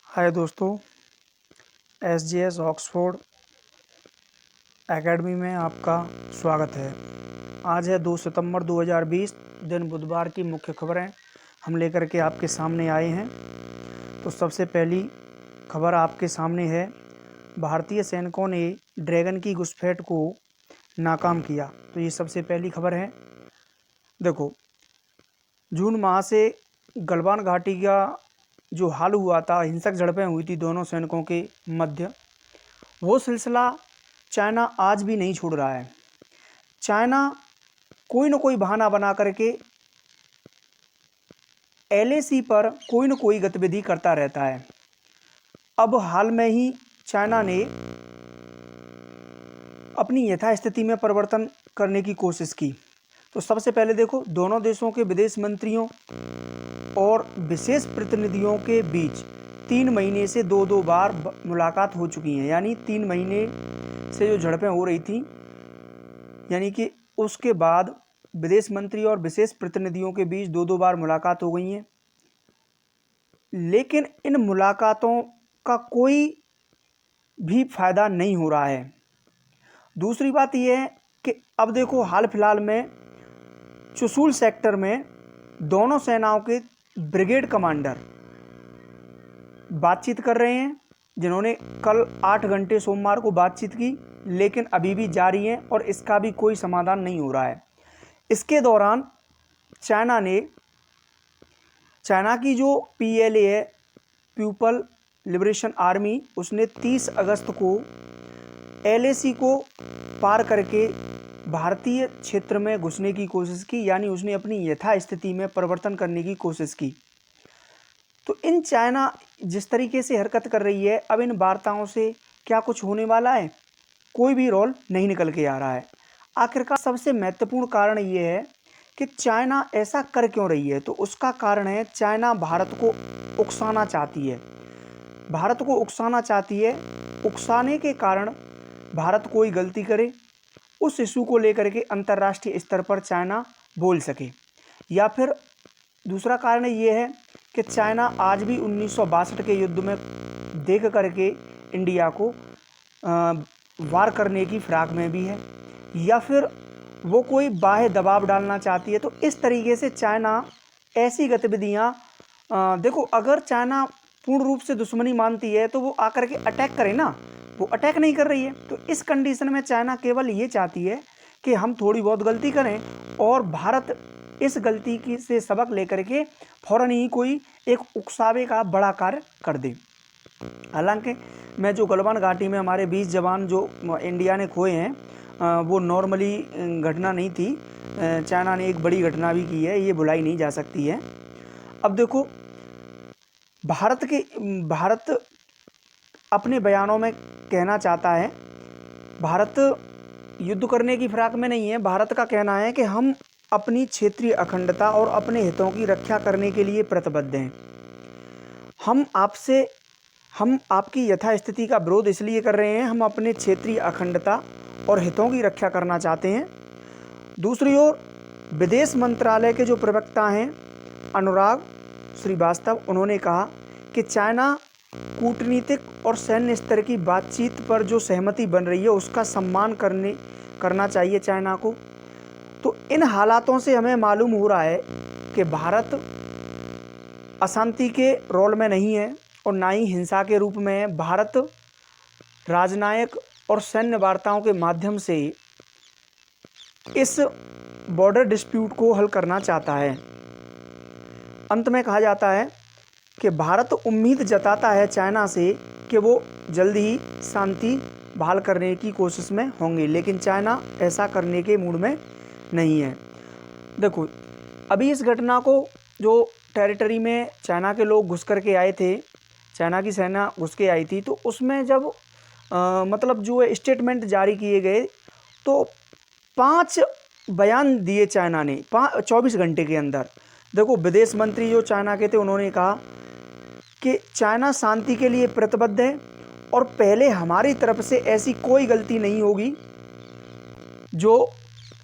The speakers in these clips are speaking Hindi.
हाय दोस्तों, SGS ऑक्सफोर्ड एकेडमी में आपका स्वागत है। आज है 2 सितंबर 2020, दिन बुधवार की मुख्य खबरें हम लेकर के आपके सामने आए हैं। तो सबसे पहली खबर आपके सामने है, भारतीय सैनिकों ने ड्रैगन की घुसपैठ को नाकाम किया। तो ये सबसे पहली खबर है। देखो, जून माह से गलवान घाटी का जो हाल हुआ था, हिंसक झड़पें हुई थी दोनों सैनिकों के मध्य, वो सिलसिला चाइना आज भी नहीं छोड़ रहा है। चाइना कोई न कोई बहाना बना करके LAC पर कोई न कोई गतिविधि करता रहता है। अब हाल में ही चाइना ने अपनी यथास्थिति में परिवर्तन करने की कोशिश की। तो सबसे पहले देखो, दोनों देशों के विदेश मंत्रियों और विशेष प्रतिनिधियों के बीच 3 महीने से 2-2 बार मुलाकात हो चुकी है। यानी 3 महीने से जो झड़पें हो रही थी, यानी कि उसके बाद विदेश मंत्री और विशेष प्रतिनिधियों के बीच 2-2 बार मुलाकात हो गई है। लेकिन इन मुलाकातों का कोई भी फायदा नहीं हो रहा है। दूसरी बात यह है कि अब देखो, हाल फिलहाल में चुशूल सेक्टर में दोनों सेनाओं के ब्रिगेड कमांडर बातचीत कर रहे हैं, जिन्होंने कल 8 घंटे सोमवार को बातचीत की, लेकिन अभी भी जारी है और इसका भी कोई समाधान नहीं हो रहा है। इसके दौरान चाइना की जो PLA है, पीपल लिबरेशन आर्मी, उसने 30 अगस्त को LAC को पार करके भारतीय क्षेत्र में घुसने की कोशिश की। यानी उसने अपनी यथास्थिति में परिवर्तन करने की कोशिश की। तो इन चाइना जिस तरीके से हरकत कर रही है, अब इन वार्ताओं से क्या कुछ होने वाला है? कोई भी रोल नहीं निकल के आ रहा है। आखिरकार सबसे महत्वपूर्ण कारण ये है कि चाइना ऐसा कर क्यों रही है। तो उसका कारण है, चाइना भारत को उकसाना चाहती है। भारत को उकसाना चाहती है। उकसाने के कारण भारत कोई गलती करे, उस इशू को लेकर के अंतर्राष्ट्रीय स्तर पर चाइना बोल सके। या फिर दूसरा कारण ये है कि चाइना आज भी 1962 के युद्ध में देख करके इंडिया को वार करने की फिराक में भी है, या फिर वो कोई बाह्य दबाव डालना चाहती है। तो इस तरीके से चाइना ऐसी गतिविधियां, देखो, अगर चाइना पूर्ण रूप से दुश्मनी मानती है तो वो आकर के अटैक करे ना, वो अटैक नहीं कर रही है। तो इस कंडीशन में चाइना केवल ये चाहती है कि हम थोड़ी बहुत गलती करें और भारत इस गलती की से सबक लेकर के फौरन ही कोई एक उकसावे का बड़ा कार्य कर दे। हालांकि मैं जो गलवान घाटी में हमारे 20 जवान जो इंडिया ने खोए हैं, वो नॉर्मली घटना नहीं थी। चाइना ने एक बड़ी घटना भी की है, ये भुलाई नहीं जा सकती है। अब देखो, भारत अपने बयानों में कहना चाहता है, भारत युद्ध करने की फिराक में नहीं है। भारत का कहना है कि हम अपनी क्षेत्रीय अखंडता और अपने हितों की रक्षा करने के लिए प्रतिबद्ध हैं। हम आपकी यथास्थिति का विरोध इसलिए कर रहे हैं, हम अपने क्षेत्रीय अखंडता और हितों की रक्षा करना चाहते हैं। दूसरी ओर विदेश मंत्रालय के जो प्रवक्ता हैं, अनुराग श्रीवास्तव, उन्होंने कहा कि चाइना कूटनीतिक और सैन्य स्तर की बातचीत पर जो सहमति बन रही है, उसका सम्मान करना चाहिए चाइना को। तो इन हालातों से हमें मालूम हो रहा है कि भारत अशांति के रोल में नहीं है और ना ही हिंसा के रूप में है। भारत राजनयिक और सैन्य वार्ताओं के माध्यम से इस बॉर्डर डिस्प्यूट को हल करना चाहता है। अंत में कहा जाता है कि भारत उम्मीद जताता है चाइना से कि वो जल्दी ही शांति बहाल करने की कोशिश में होंगे, लेकिन चाइना ऐसा करने के मूड में नहीं है। देखो, अभी इस घटना को, जो टेरिटरी में चाइना के लोग घुस कर के आए थे, चाइना की सेना घुस के आई थी, तो उसमें जब मतलब जो है स्टेटमेंट जारी किए गए, तो 5 बयान दिए चाइना ने 24 घंटे के अंदर। देखो, विदेश मंत्री जो चाइना के थे, उन्होंने कहा कि चाइना शांति के लिए प्रतिबद्ध है और पहले हमारी तरफ से ऐसी कोई गलती नहीं होगी जो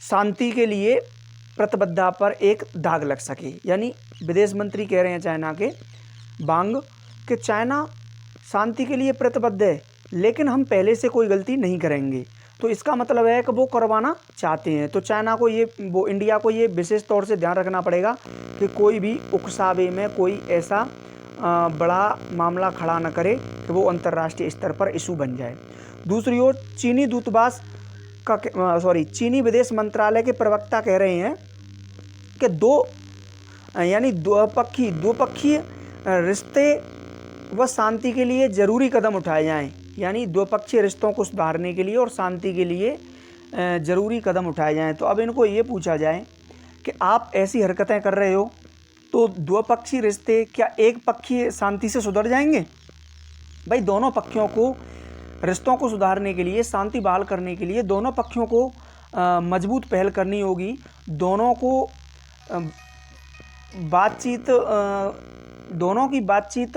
शांति के लिए प्रतिबद्धता पर एक दाग लग सके। यानी विदेश मंत्री कह रहे हैं चाइना के, वांग, कि चाइना शांति के लिए प्रतिबद्ध है, लेकिन हम पहले से कोई गलती नहीं करेंगे। तो इसका मतलब है कि वो करवाना चाहते हैं। तो चाइना को इंडिया को ये विशेष तौर से ध्यान रखना पड़ेगा कि कोई भी उकसावे में कोई ऐसा बड़ा मामला खड़ा न करे कि वो अंतर्राष्ट्रीय स्तर पर इशू बन जाए। दूसरी ओर चीनी विदेश मंत्रालय के प्रवक्ता कह रहे हैं कि द्विपक्षीय रिश्ते व शांति के लिए ज़रूरी कदम उठाए जाएं। यानी द्विपक्षीय रिश्तों को सुधारने के लिए और शांति के लिए ज़रूरी कदम उठाए जाएं। तो अब इनको ये पूछा जाए कि आप ऐसी हरकतें कर रहे हो तो द्विपक्षीय रिश्ते क्या एक पक्षीय शांति से सुधर जाएंगे? भाई दोनों पक्षों को रिश्तों को सुधारने के लिए, शांति बहाल करने के लिए दोनों पक्षों को मजबूत पहल करनी होगी। दोनों की बातचीत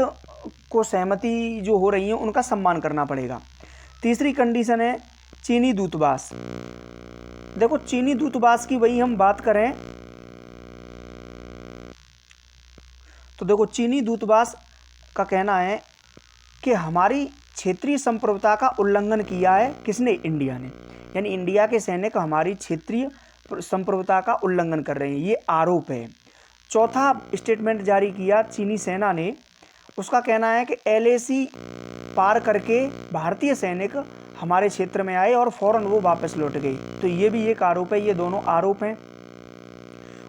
को सहमति जो हो रही है उनका सम्मान करना पड़ेगा। तीसरी कंडीशन है चीनी दूतावास। देखो चीनी दूतावास की वही हम बात करें तो देखो चीनी दूतावास का कहना है कि हमारी क्षेत्रीय संप्रभुता का उल्लंघन किया है। किसने? इंडिया ने। यानी इंडिया के सैनिक हमारी क्षेत्रीय संप्रभुता का उल्लंघन कर रहे हैं, ये आरोप है। चौथा स्टेटमेंट जारी किया चीनी सेना ने, उसका कहना है कि LAC पार करके भारतीय सैनिक हमारे क्षेत्र में आए और फौरन वो वापस लौट गए। तो ये भी एक आरोप है, ये दोनों आरोप हैं।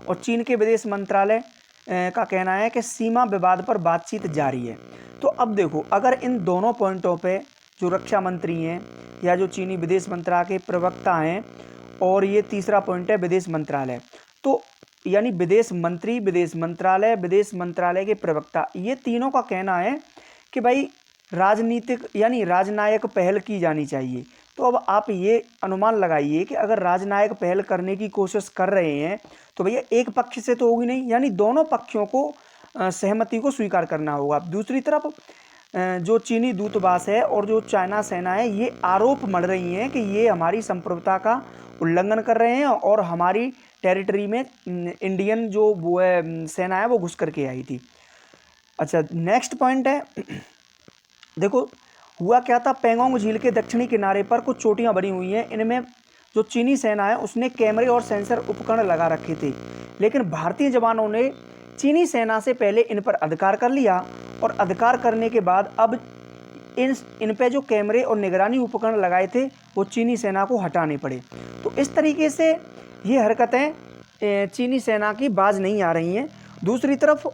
और चीन के विदेश मंत्रालय का कहना है कि सीमा विवाद पर बातचीत जारी है। तो अब देखो, अगर इन दोनों पॉइंटों पे जो रक्षा मंत्री हैं या जो चीनी विदेश मंत्रालय के प्रवक्ता हैं, और ये तीसरा पॉइंट है विदेश मंत्रालय, तो यानी विदेश मंत्री, विदेश मंत्रालय के प्रवक्ता, ये तीनों का कहना है कि भाई राजनायक पहल की जानी चाहिए। तो अब आप ये अनुमान लगाइए कि अगर राजनायक पहल करने की कोशिश कर रहे हैं तो भैया एक पक्ष से तो होगी नहीं, यानी दोनों पक्षों को सहमति को स्वीकार करना होगा। दूसरी तरफ जो चीनी दूतावास है और जो चाइना सेना है, ये आरोप मढ़ रही हैं कि ये हमारी संप्रभुता का उल्लंघन कर रहे हैं और हमारी टेरिटरी में इंडियन जो वो है सेना है वो घुस करके आई थी। अच्छा, नेक्स्ट पॉइंट है, देखो हुआ क्या था, पेंगोंग झील के दक्षिणी किनारे पर कुछ चोटियां बनी हुई हैं। इनमें जो चीनी सेना है उसने कैमरे और सेंसर उपकरण लगा रखे थे, लेकिन भारतीय जवानों ने चीनी सेना से पहले इन पर अधिकार कर लिया और अधिकार करने के बाद अब इन पे जो कैमरे और निगरानी उपकरण लगाए थे वो चीनी सेना को हटाने पड़े। तो इस तरीके से ये हरकतें चीनी सेना की बाज नहीं आ रही हैं। दूसरी तरफ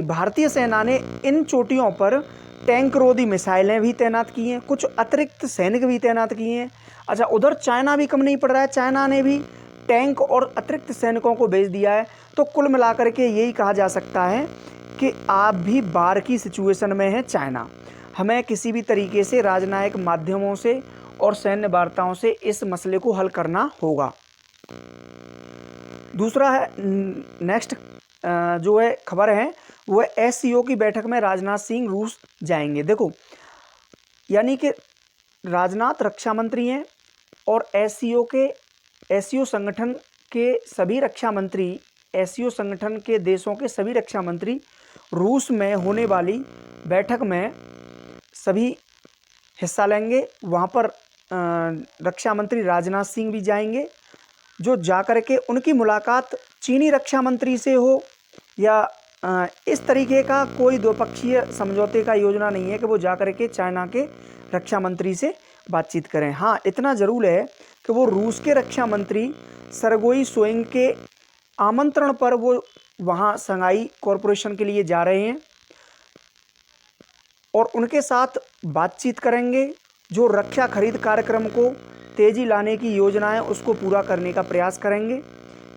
भारतीय सेना ने इन चोटियों पर टैंक रोधी मिसाइलें भी तैनात की हैं, कुछ अतिरिक्त सैनिक भी तैनात किए हैं। अच्छा, उधर चाइना भी कम नहीं पड़ रहा है, चाइना ने भी टैंक और अतिरिक्त सैनिकों को भेज दिया है। तो कुल मिलाकर के यही कहा जा सकता है कि आप भी बार की सिचुएशन में है चाइना। हमें किसी भी तरीके से राजनयिक माध्यमों से और सैन्य वार्ताओं से इस मसले को हल करना होगा। दूसरा है, नेक्स्ट जो है खबर है वो है SCO की बैठक में राजनाथ सिंह रूस जाएंगे। देखो, यानी कि राजनाथ रक्षा मंत्री हैं और SCO संगठन के सभी रक्षा मंत्री, SCO संगठन के देशों के सभी रक्षा मंत्री रूस में होने वाली बैठक में सभी हिस्सा लेंगे। वहाँ पर रक्षा मंत्री राजनाथ सिंह भी जाएंगे, जो जाकर के उनकी मुलाकात चीनी रक्षा मंत्री से हो या इस तरीके का कोई द्विपक्षीय समझौते का योजना नहीं है कि वो जाकर के चाइना के रक्षा मंत्री से बातचीत करें। हाँ, इतना ज़रूर है कि वो रूस के रक्षा मंत्री सरगोई सोइंग के आमंत्रण पर वो वहाँ शंघाई कॉरपोरेशन के लिए जा रहे हैं और उनके साथ बातचीत करेंगे। जो रक्षा खरीद कार्यक्रम को तेज़ी लाने की योजना है उसको पूरा करने का प्रयास करेंगे।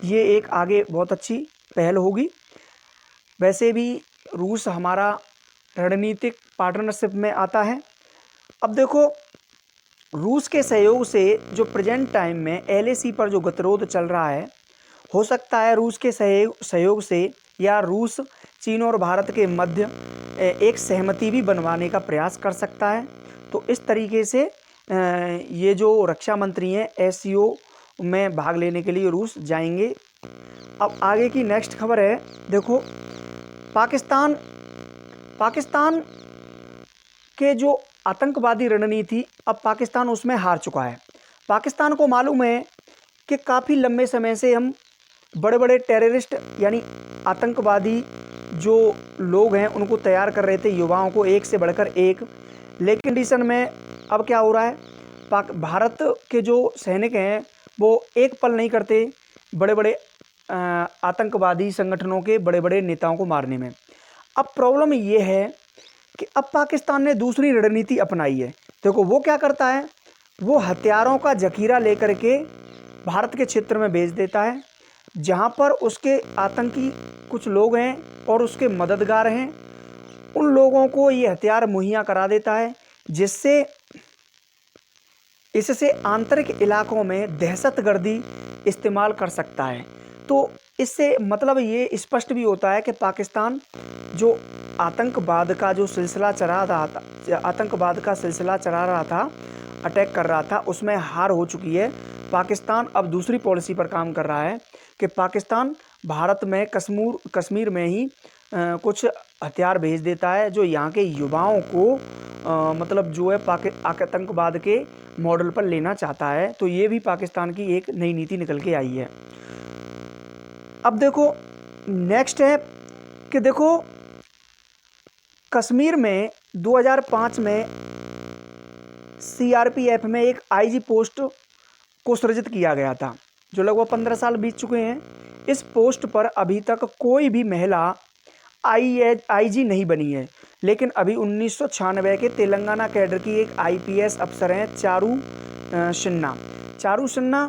ये एक आगे बहुत अच्छी पहल होगी। वैसे भी रूस हमारा रणनीतिक पार्टनरशिप में आता है। अब देखो, रूस के सहयोग से जो प्रेजेंट टाइम में LAC पर जो गतिरोध चल रहा है, हो सकता है रूस के सहयोग से या रूस चीन और भारत के मध्य एक सहमति भी बनवाने का प्रयास कर सकता है। तो इस तरीके से ये जो रक्षा मंत्री हैं SCO में भाग लेने के लिए रूस जाएंगे। अब आगे की नेक्स्ट खबर है, देखो पाकिस्तान पाकिस्तान के जो आतंकवादी रणनीति, अब पाकिस्तान उसमें हार चुका है। पाकिस्तान को मालूम है कि काफ़ी लंबे समय से हम बड़े बड़े टेररिस्ट यानी आतंकवादी जो लोग हैं उनको तैयार कर रहे थे, युवाओं को एक से बढ़कर एक। लेकिन कंडीशन में अब क्या हो रहा है, भारत के जो सैनिक हैं वो एक पल नहीं करते बड़े बड़े आतंकवादी संगठनों के बड़े बड़े नेताओं को मारने में। अब प्रॉब्लम ये है कि अब पाकिस्तान ने दूसरी रणनीति अपनाई है। देखो वो क्या करता है, वो हथियारों का जखीरा लेकर के भारत के क्षेत्र में भेज देता है, जहां पर उसके आतंकी कुछ लोग हैं और उसके मददगार हैं, उन लोगों को ये हथियार मुहैया करा देता है, जिससे इससे आंतरिक इलाकों में दहशतगर्दी इस्तेमाल कर सकता है। तो इससे मतलब ये स्पष्ट भी होता है कि पाकिस्तान जो आतंकवाद का सिलसिला चला रहा था, अटैक कर रहा था, उसमें हार हो चुकी है। पाकिस्तान अब दूसरी पॉलिसी पर काम कर रहा है कि पाकिस्तान भारत में कश्मीर में ही कुछ हथियार भेज देता है, जो यहाँ के युवाओं को मतलब जो है आतंकवाद के मॉडल पर लेना चाहता है। तो ये भी पाकिस्तान की एक नई नीति निकल के आई है। अब देखो नेक्स्ट है कि देखो कश्मीर में 2005 में सीआरपीएफ में एक आईजी पोस्ट को सृजित किया गया था, जो लगभग 15 साल बीत चुके हैं। इस पोस्ट पर अभी तक कोई भी महिला आईजी नहीं बनी है। लेकिन अभी 1996 के तेलंगाना कैडर की एक आईपीएस अफसर हैं चारू सिन्हा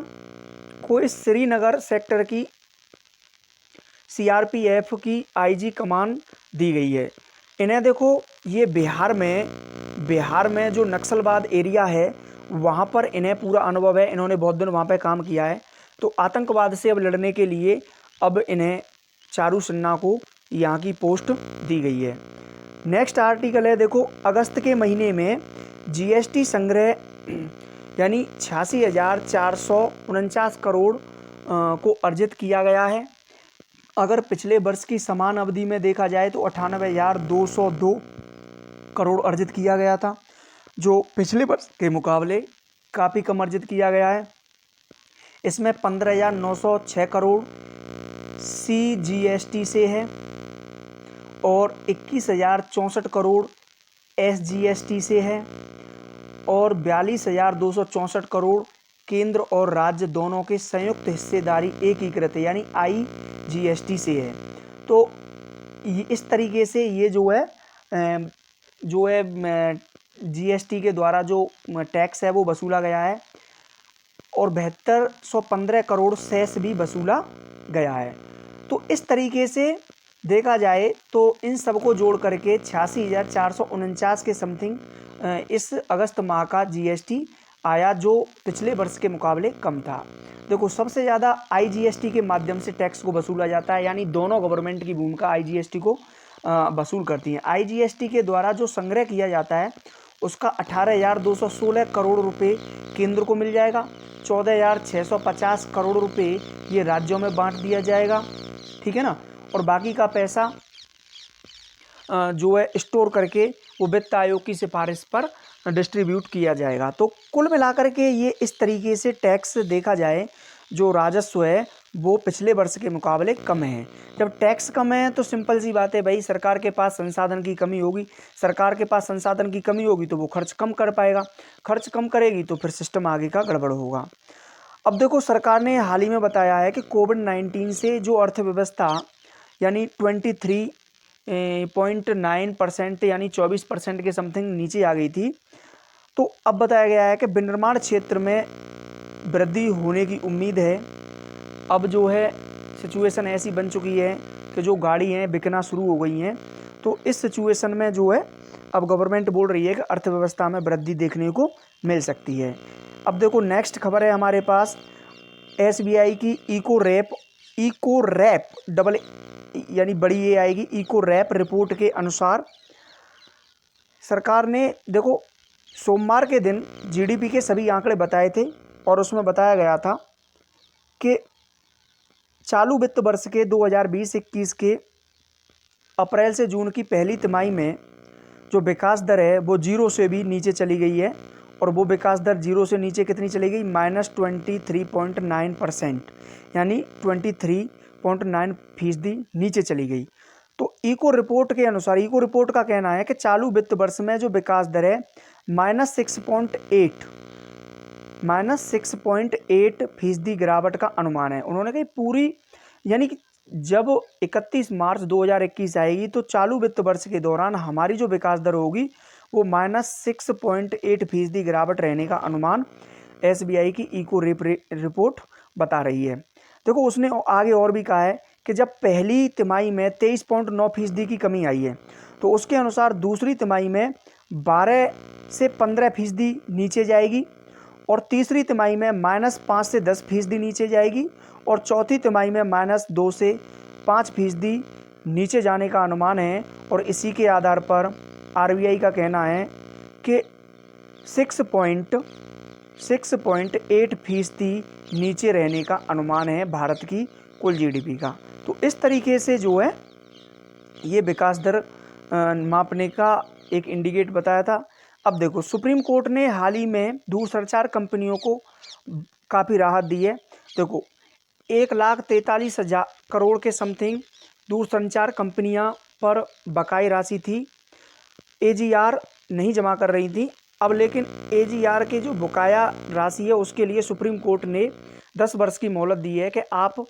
को इस श्रीनगर सेक्टर की सीआरपीएफ की आईजी कमान दी गई है। इन्हें देखो ये बिहार में जो नक्सलवाद एरिया है वहाँ पर इन्हें पूरा अनुभव है, इन्होंने बहुत दिन वहाँ पे काम किया है। तो आतंकवाद से अब लड़ने के लिए अब इन्हें चारू सिन्हा को यहाँ की पोस्ट दी गई है। नेक्स्ट आर्टिकल है, देखो अगस्त के महीने में जीएसटी संग्रह यानी 86,449 करोड़ को अर्जित किया गया है। अगर पिछले वर्ष की समान अवधि में देखा जाए तो 98,202 करोड़ अर्जित किया गया था, जो पिछले वर्ष के मुकाबले काफ़ी कम अर्जित किया गया है। इसमें 15,906 करोड़ CGST से है और 21,064 करोड़ SGST से है और 42,264 करोड़ केंद्र और राज्य दोनों के संयुक्त हिस्सेदारी एकीकृत यानी IGST से है। तो इस तरीके से ये जो है GST के द्वारा जो टैक्स है वो वसूला गया है और 7215 करोड़ सेस भी वसूला गया है। तो इस तरीके से देखा जाए तो इन सबको जोड़ करके 86,449 के समथिंग इस अगस्त माह का GST आया, जो पिछले वर्ष के मुकाबले कम था। देखो सबसे ज़्यादा IGST के माध्यम से टैक्स को वसूला जाता है, यानी दोनों गवर्नमेंट की भूमिका IGST को वसूल करती हैं। IGST के द्वारा जो संग्रह किया जाता है उसका 18,216 करोड़ रुपए केंद्र को मिल जाएगा, 14,650 करोड़ रुपए ये राज्यों में बांट दिया जाएगा, ठीक है ना। और बाकी का पैसा जो है स्टोर करके वो वित्त आयोग की सिफारिश पर डिस्ट्रीब्यूट किया जाएगा। तो कुल मिलाकर के ये इस तरीके से टैक्स देखा जाए जो राजस्व है वो पिछले वर्ष के मुकाबले कम है। जब टैक्स कम है तो सिंपल सी बात है भाई, सरकार के पास संसाधन की कमी होगी। सरकार के पास संसाधन की कमी होगी तो वो खर्च कम कर पाएगा, खर्च कम करेगी तो फिर सिस्टम आगे का गड़बड़ होगा। अब देखो सरकार ने हाल ही में बताया है कि कोविड-19 से जो अर्थव्यवस्था यानी 23.9% यानी 24% के समथिंग नीचे आ गई थी। तो अब बताया गया है कि विनिर्माण क्षेत्र में वृद्धि होने की उम्मीद है। अब जो है सिचुएशन ऐसी बन चुकी है कि जो गाड़ी हैं बिकना शुरू हो गई हैं। तो इस सिचुएशन में जो है अब गवर्नमेंट बोल रही है कि अर्थव्यवस्था में वृद्धि देखने को मिल सकती है। अब देखो नेक्स्ट खबर है हमारे पास SBI की इको रैप डबल यानी बड़ी ये आएगी इको रैप रिपोर्ट के अनुसार सरकार ने देखो सोमवार के दिन GDP के सभी आंकड़े बताए थे और उसमें बताया गया था कि चालू वित्त वर्ष के 2020-21 के अप्रैल से जून की पहली तिमाही में जो विकास दर है वो 0 से भी नीचे चली गई है, और वो विकास दर 0 से नीचे कितनी चली गई, -23.9%, यानी 23.9% नीचे चली गई। तो इको रिपोर्ट के अनुसार, इको रिपोर्ट का कहना है कि चालू वित्त वर्ष में जो विकास दर है -6.8% गिरावट का अनुमान है। उन्होंने कही पूरी, यानी कि जब 31 मार्च 2021 आएगी तो चालू वित्त वर्ष के दौरान हमारी जो विकास दर होगी वो -6.8% गिरावट रहने का अनुमान SBI की इको रिपोर्ट बता रही है। देखो उसने आगे और भी कहा है कि जब पहली तिमाही में 23.9% की कमी आई है, तो उसके अनुसार दूसरी तिमाही में 12 से 15% नीचे जाएगी, और तीसरी तिमाही में -5 से 10% नीचे जाएगी, और चौथी तिमाही में -2 से 5% नीचे जाने का अनुमान है। और इसी के आधार पर RBI का कहना है कि 6.8% नीचे रहने का अनुमान है भारत की कुल GDP का। तो इस तरीके से जो है ये विकास दर मापने का एक इंडिकेट बताया था। अब देखो सुप्रीम कोर्ट ने हाल ही में दूरसंचार कंपनियों को काफ़ी राहत दी है। देखो 1,43,000 करोड़ के समथिंग दूरसंचार कंपनियां पर बकाई राशि थी, AGR नहीं जमा कर रही थी। अब लेकिन AGR के जो बकाया राशि है उसके लिए सुप्रीम कोर्ट ने 10 वर्ष की मोहलत दी है कि आप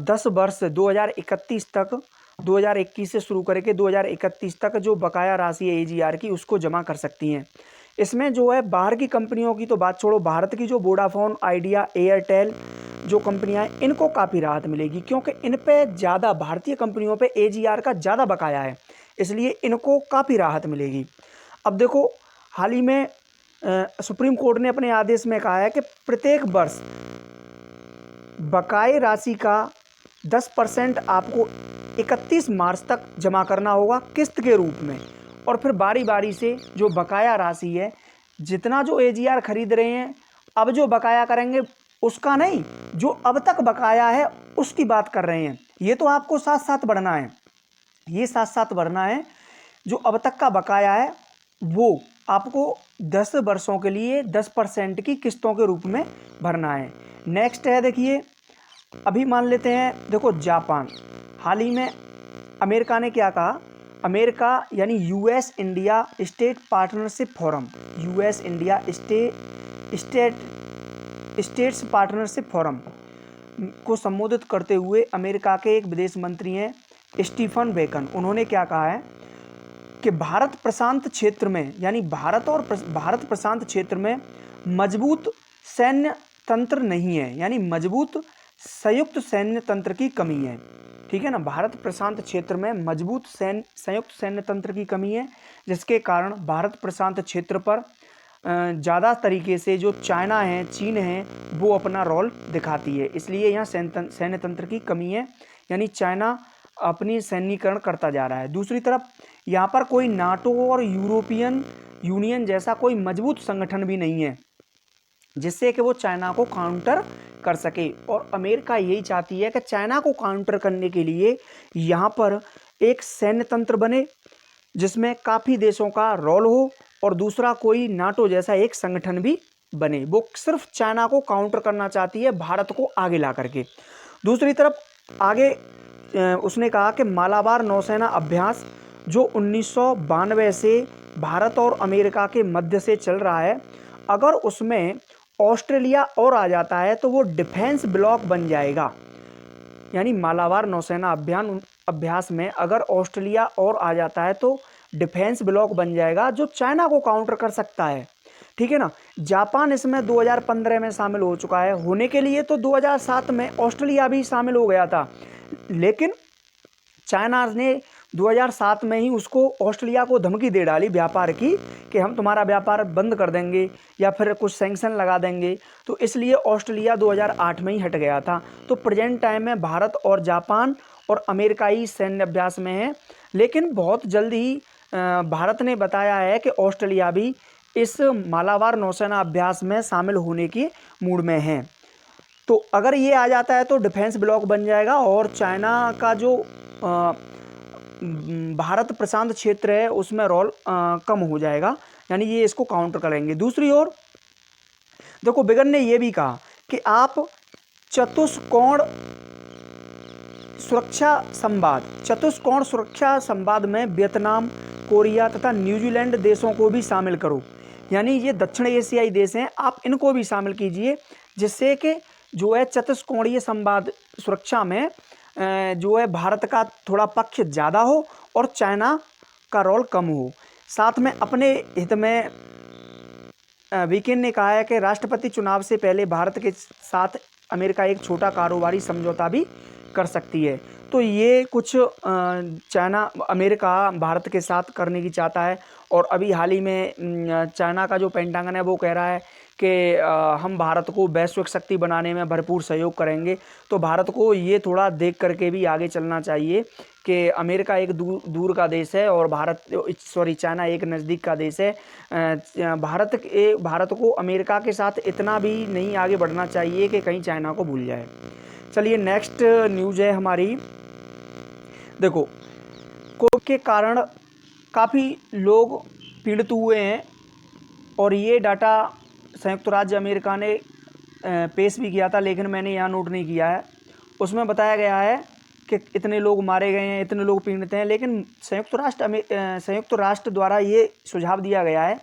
10 वर्ष 2031 तक, 2021 से शुरू करके 2031 तक जो बकाया राशि है AGR की उसको जमा कर सकती हैं। इसमें जो है बाहर की कंपनियों की तो बात छोड़ो, भारत की जो वोडाफोन, आइडिया, एयरटेल जो कंपनियां हैं इनको काफ़ी राहत मिलेगी, क्योंकि इन पे ज़्यादा, भारतीय कंपनियों पे AGR का ज़्यादा बकाया है, इसलिए इनको काफ़ी राहत मिलेगी। अब देखो हाल ही में सुप्रीम कोर्ट ने अपने आदेश में कहा है कि प्रत्येक वर्ष बकाये राशि का 10% आपको 31 मार्च तक जमा करना होगा किस्त के रूप में, और फिर बारी बारी से जो बकाया राशि है, जितना जो AGR खरीद रहे हैं अब जो बकाया करेंगे उसका नहीं, जो अब तक बकाया है उसकी बात कर रहे हैं। ये तो आपको साथ साथ बढ़ना है, ये साथ साथ बढ़ना है। जो अब तक का बकाया है वो आपको 10 वर्षों के लिए 10% की किस्तों के रूप में भरना है। नेक्स्ट है, देखिए अभी मान लेते हैं, देखो जापान, हाल ही में अमेरिका ने क्या कहा, अमेरिका यानी US India state partnership forum, US India states partnership forum को संबोधित करते हुए अमेरिका के एक विदेश मंत्री हैं स्टीफन बेकन, उन्होंने क्या कहा है कि भारत प्रशांत क्षेत्र में, यानी भारत प्रशांत क्षेत्र में मजबूत सैन्य तंत्र नहीं है, यानी मजबूत संयुक्त सैन्य तंत्र की कमी है। ठीक है ना, भारत प्रशांत क्षेत्र में मजबूत संयुक्त सैन्य तंत्र की कमी है, जिसके कारण भारत प्रशांत क्षेत्र पर ज़्यादा तरीके से जो चाइना है, चीन है, वो अपना रोल दिखाती है, इसलिए यहाँ सैन्य तंत्र की कमी है, यानी चाइना अपनी सैन्यीकरण करता जा रहा है। दूसरी तरफ यहाँ पर कोई नाटो और यूरोपियन यूनियन जैसा कोई मजबूत संगठन भी नहीं है जिससे कि वो चाइना को काउंटर कर सके, और अमेरिका यही चाहती है कि चाइना को काउंटर करने के लिए यहाँ पर एक सैन्य तंत्र बने जिसमें काफ़ी देशों का रोल हो, और दूसरा कोई नाटो जैसा एक संगठन भी बने। वो सिर्फ चाइना को काउंटर करना चाहती है भारत को आगे ला करके। दूसरी तरफ आगे उसने कहा कि मालाबार नौसेना अभ्यास जो 1992 से भारत और अमेरिका के मध्य से चल रहा है, अगर उसमें ऑस्ट्रेलिया और आ जाता है तो वो डिफेंस ब्लॉक बन जाएगा। यानी मालाबार नौसेना अभ्यास में अगर ऑस्ट्रेलिया और आ जाता है तो डिफेंस ब्लॉक बन जाएगा जो चाइना को काउंटर कर सकता है। ठीक है ना, जापान इसमें 2015 में शामिल हो चुका है, होने के लिए तो 2007 में ऑस्ट्रेलिया भी शामिल हो गया था, लेकिन चाइना ने 2007 में ही उसको, ऑस्ट्रेलिया को धमकी दे डाली व्यापार की कि हम तुम्हारा व्यापार बंद कर देंगे या फिर कुछ सैंक्शन लगा देंगे, तो इसलिए ऑस्ट्रेलिया 2008 में ही हट गया था। तो प्रेजेंट टाइम में भारत और जापान और अमेरिकाई सैन्य अभ्यास में है, लेकिन बहुत जल्द ही भारत ने बताया है कि ऑस्ट्रेलिया भी इस मालाबार नौसेना अभ्यास में शामिल होने की मूड में है। तो अगर ये आ जाता है तो डिफेंस ब्लॉक बन जाएगा, और चाइना का जो भारत प्रशांत क्षेत्र है उसमें रोल कम हो जाएगा, यानी ये इसको काउंटर करेंगे। दूसरी ओर देखो बिगन ने ये भी कहा कि आप चतुष्कोण सुरक्षा संवाद में वियतनाम, कोरिया तथा न्यूजीलैंड देशों को भी शामिल करो, यानी ये दक्षिण एशियाई देश हैं, आप इनको भी शामिल कीजिए, जिससे कि जो है चतुष्कोणीय संवाद सुरक्षा में जो है भारत का थोड़ा पक्ष ज़्यादा हो और चाइना का रोल कम हो। साथ में अपने हित में वीकेंड ने कहा है कि राष्ट्रपति चुनाव से पहले भारत के साथ अमेरिका एक छोटा कारोबारी समझौता भी कर सकती है। तो ये कुछ अमेरिका भारत के साथ करने की चाहता है। और अभी हाल ही में चाइना का जो पेंटागन है वो कह रहा है कि हम भारत को वैश्विक शक्ति बनाने में भरपूर सहयोग करेंगे। तो भारत को ये थोड़ा देख करके भी आगे चलना चाहिए कि अमेरिका एक दूर का देश है और चाइना एक नज़दीक का देश है। भारत को अमेरिका के साथ इतना भी नहीं आगे बढ़ना चाहिए कि कहीं चाइना को भूल जाए। चलिए नेक्स्ट न्यूज़ है हमारी। देखो कोविड के कारण काफ़ी लोग पीड़ित हुए हैं और ये डाटा संयुक्त राज्य अमेरिका ने पेश भी किया था, लेकिन मैंने यहाँ नोट नहीं किया है। उसमें बताया गया है कि इतने लोग मारे गए हैं, इतने लोग पीड़ित हैं, लेकिन संयुक्त राष्ट्र द्वारा ये सुझाव दिया गया है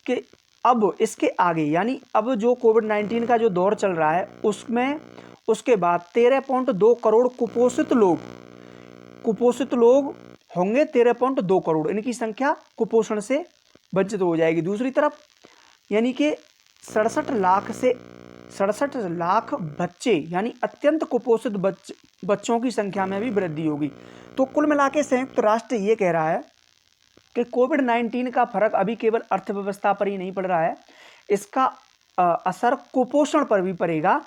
कि अब इसके आगे, यानी अब जो कोविड-19 का जो दौर चल रहा है उसमें उसके बाद 13.2 करोड़ कुपोषित लोग होंगे। 13.2 करोड़ इनकी संख्या कुपोषण से वंचित हो जाएगी। दूसरी तरफ यानी कि 67 लाख बच्चे, यानी अत्यंत कुपोषित बच्चों की संख्या में भी वृद्धि होगी। तो कुल मिला के संयुक्त राष्ट्र ये कह रहा है कि कोविड-19 का फर्क अभी केवल अर्थव्यवस्था पर ही नहीं पड़ रहा है, इसका असर कुपोषण पर भी पड़ेगा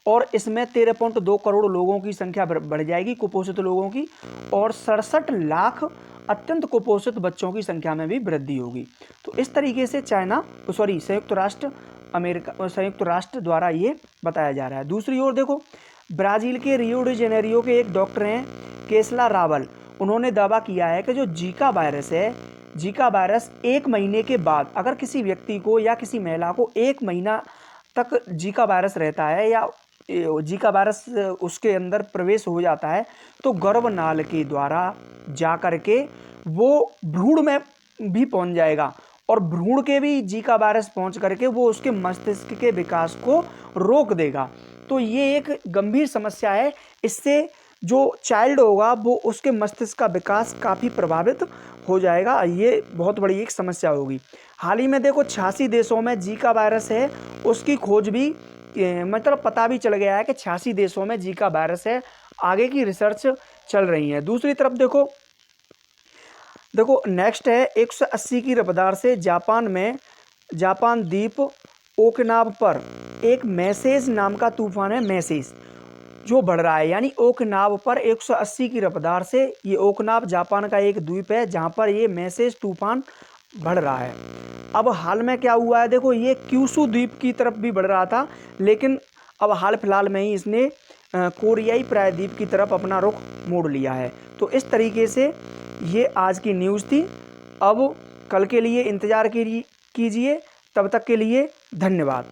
और इसमें 13.2 करोड़ लोगों की संख्या बढ़ जाएगी कुपोषित लोगों की, और 67 लाख अत्यंत कुपोषित बच्चों की संख्या में भी वृद्धि होगी। तो इस तरीके से संयुक्त राष्ट्र द्वारा ये बताया जा रहा है। दूसरी ओर देखो ब्राज़ील के रियो डी जेनेरियो के एक डॉक्टर हैं केसला रावल, उन्होंने दावा किया है कि जो जीका वायरस 1 महीने के बाद अगर किसी व्यक्ति को या किसी महिला को 1 महीना तक जीका वायरस रहता है या जीका वायरस उसके अंदर प्रवेश हो जाता है तो गर्भनाल के द्वारा जा कर के वो भ्रूण में भी पहुंच जाएगा और भ्रूण के भी जीका वायरस पहुंच करके वो उसके मस्तिष्क के विकास को रोक देगा। तो ये एक गंभीर समस्या है, इससे जो चाइल्ड होगा वो उसके मस्तिष्क का विकास काफ़ी प्रभावित हो जाएगा। ये बहुत बड़ी एक समस्या होगी। हाल ही में देखो 86 देशों में जीका वायरस है, उसकी खोज भी मतलब पता भी चल गया है कि 86 देशों में जीका वायरस है, आगे की रिसर्च चल रही है। दूसरी तरफ देखो नेक्स्ट है 180 की रफ्तार से जापान द्वीप ओकिनावा पर एक मैसेज नाम का तूफान है, मैसेज जो बढ़ रहा है, यानी ओकिनावा पर 180 की रफ्तार से, ये ओकिनावा जापान का एक द्वीप है जहां पर ये मैसेज तूफान बढ़ रहा है। अब हाल में क्या हुआ है, देखो ये क्यूशू द्वीप की तरफ भी बढ़ रहा था, लेकिन अब हाल फिलहाल में ही इसने कोरियाई प्रायद्वीप की तरफ अपना रुख मोड़ लिया है। तो इस तरीके से ये आज की न्यूज़ थी। अब कल के लिए इंतज़ार कीजिए, तब तक के लिए धन्यवाद।